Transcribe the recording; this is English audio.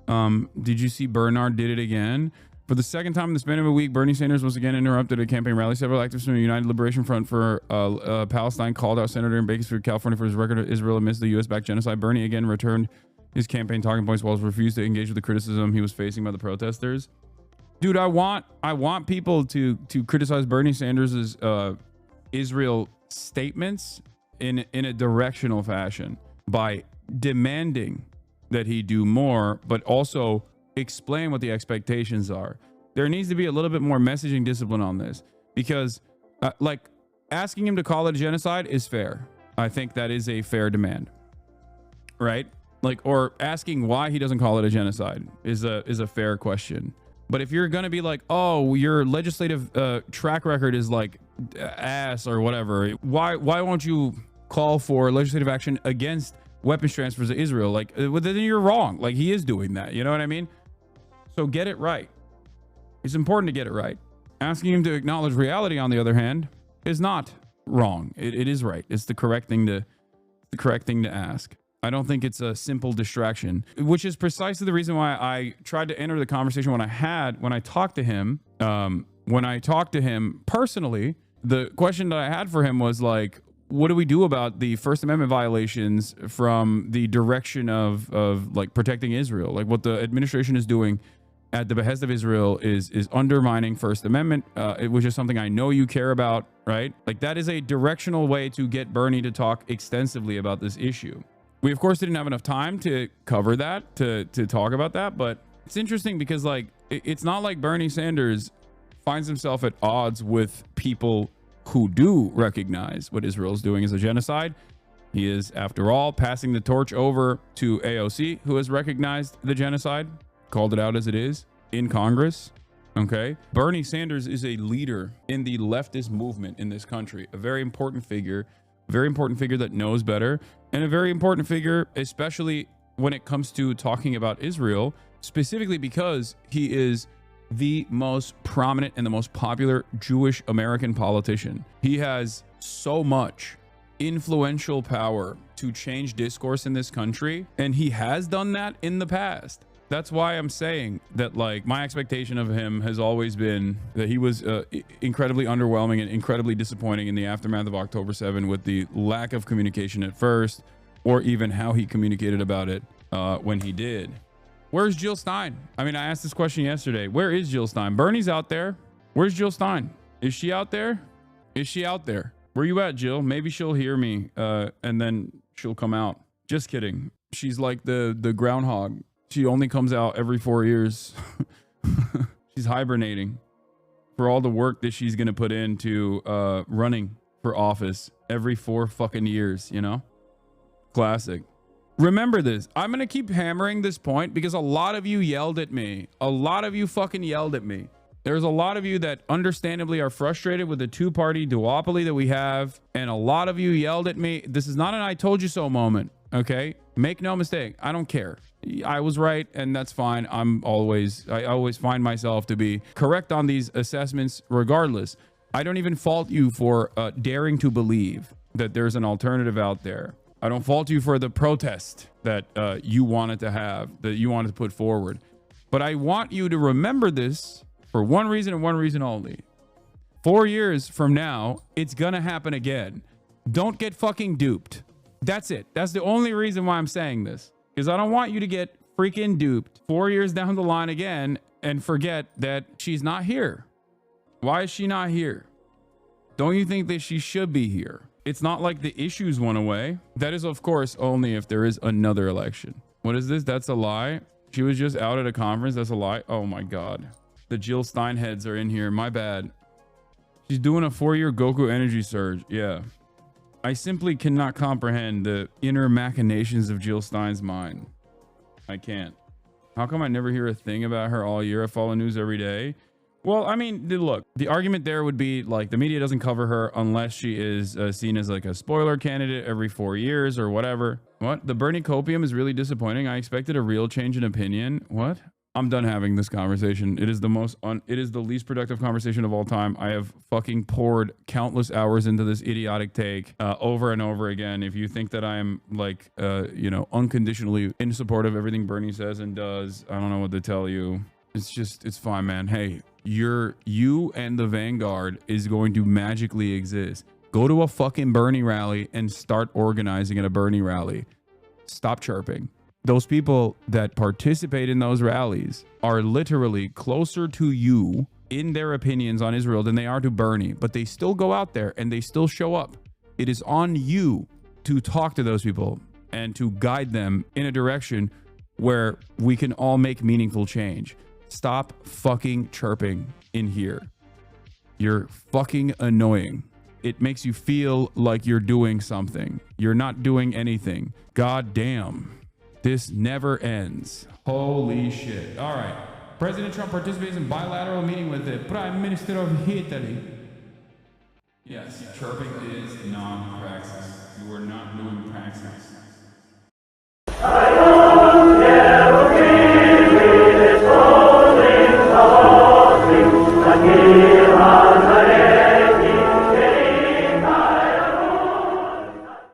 Did you see Bernard did it again? For the second time in the span of a week, Bernie Sanders was again interrupted a campaign rally. Several activists from the United Liberation Front for Palestine called out Senator in Bakersfield, California for his record of Israel amidst the U.S.-backed genocide. Bernie again returned his campaign talking points while he refused to engage with the criticism he was facing by the protesters. Dude, I want people to criticize Bernie Sanders' Israel statements in a directional fashion by demanding that he do more, but also explain what the expectations are. There needs to be a little bit more messaging discipline on this, because like asking him to call it a genocide is fair. I think that is a fair demand, right? Like, or asking why he doesn't call it a genocide is a fair question. But if you're going to be like, oh, your legislative track record is like ass or whatever, why won't you call for legislative action against weapons transfers to Israel? Like, well, then you're wrong. Like, he is doing that. You know what I mean? So get it right. It's important to get it right. Asking him to acknowledge reality, on the other hand, is not wrong. It is right. It's the correct thing to ask. I don't think it's a simple distraction, which is precisely the reason why I tried to enter the conversation when I talked to him. When I talked to him personally, the question that I had for him was like, what do we do about the First Amendment violations from the direction of like protecting Israel? Like, what the administration is doing at the behest of Israel is undermining First Amendment, which is something I know you care about, right? Like, that is a directional way to get Bernie to talk extensively about this issue. We, of course, didn't have enough time to cover that, to talk about that, but it's interesting because, like, it's not like Bernie Sanders finds himself at odds with people who do recognize what Israel is doing as a genocide. He is, after all, passing the torch over to AOC, who has recognized the genocide, called it out as it is in Congress. Okay. Bernie Sanders is a leader in the leftist movement in this country, a very important figure that knows better, and a very important figure, especially when it comes to talking about Israel, specifically because he is the most prominent and the most popular Jewish American politician. He has so much influential power to change discourse in this country, and he has done that in the past. That's why I'm saying that, like, my expectation of him has always been that he was incredibly underwhelming and incredibly disappointing in the aftermath of October 7 with the lack of communication at first, or even how he communicated about it when he did. Where's Jill Stein? I mean, I asked this question yesterday. Where is Jill Stein? Bernie's out there. Where's Jill Stein? Is she out there? Is she out there? Where you at, Jill? Maybe she'll hear me and then she'll come out. Just kidding. She's like the groundhog. She only comes out every 4 years. She's hibernating for all the work that she's going to put into running for office every 4 fucking years, you know? Classic. Remember this. I'm going to keep hammering this point because a lot of you yelled at me. A lot of you fucking yelled at me. There's a lot of you that understandably are frustrated with the two-party duopoly that we have. And a lot of you yelled at me. This is not an I told you so moment. Okay? Make no mistake. I don't care. I was right, and that's fine. I always find myself to be correct on these assessments regardless. I don't even fault you for daring to believe that there's an alternative out there. I don't fault you for the protest that you wanted to have, that you wanted to put forward. But I want you to remember this for one reason and one reason only. 4 years from now, it's gonna happen again. Don't get fucking duped. That's it. That's the only reason why I'm saying this. Because I don't want you to get freaking duped 4 years down the line again and forget that she's not here. Why is she not here? Don't you think that she should be here? It's not like the issues went away. That is, of course, only if there is another election. What is this? That's a lie. She was just out at a conference. That's a lie. Oh my God. The Jill Stein heads are in here. My bad. She's doing a 4-year Goku energy surge. Yeah. I simply cannot comprehend the inner machinations of Jill Stein's mind. I can't. How come I never hear a thing about her all year? I follow news every day. Well, I mean, look, the argument there would be like the media doesn't cover her unless she is seen as like a spoiler candidate every 4 years or whatever. What? The Bernie copium is really disappointing. I expected a real change in opinion. What? I'm done having this conversation. It is the least productive conversation of all time. I have fucking poured countless hours into this idiotic take over and over again. If you think that I am like, unconditionally in support of everything Bernie says and does, I don't know what to tell you. It's fine, man. Hey, you and the Vanguard is going to magically exist. Go to a fucking Bernie rally and start organizing at a Bernie rally. Stop chirping. Those people that participate in those rallies are literally closer to you in their opinions on Israel than they are to Bernie, but they still go out there and they still show up. It is on you to talk to those people and to guide them in a direction where we can all make meaningful change. Stop fucking chirping in here. You're fucking annoying. It makes you feel like you're doing something. You're not doing anything. God damn. This never ends. Holy shit. All right. President Trump participates in bilateral meeting with the Prime Minister of Italy. Yes, chirping is non-praxis. You are not doing praxis.